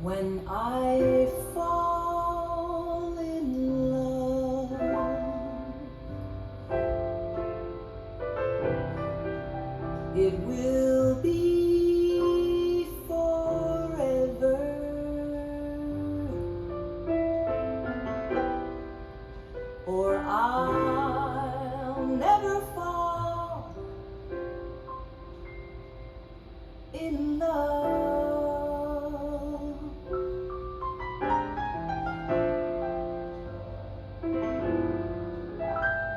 When I fall in love, it will be forever, or I'll never fall in love.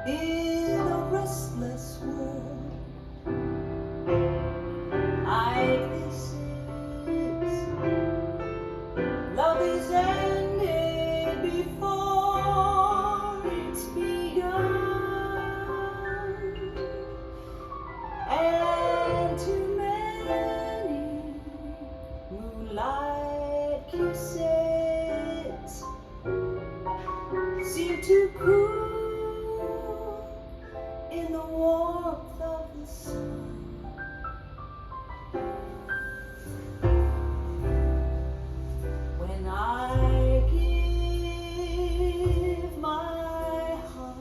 In a restless world like this is, love is ended before it's begun, and too many moonlight kisses seem to cool in the warmth of the sun. When I give my heart,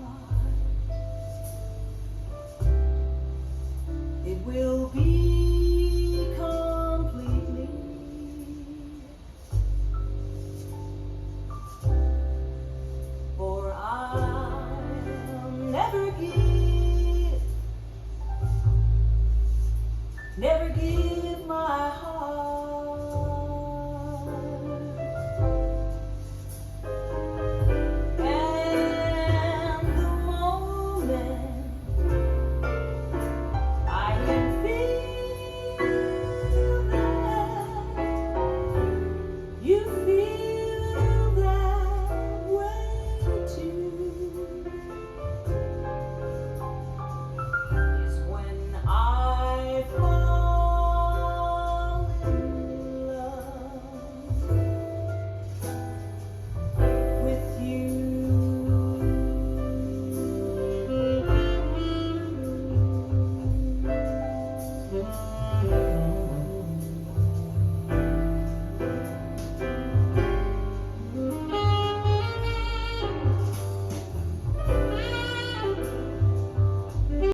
it will be completely, for I'll never give my heart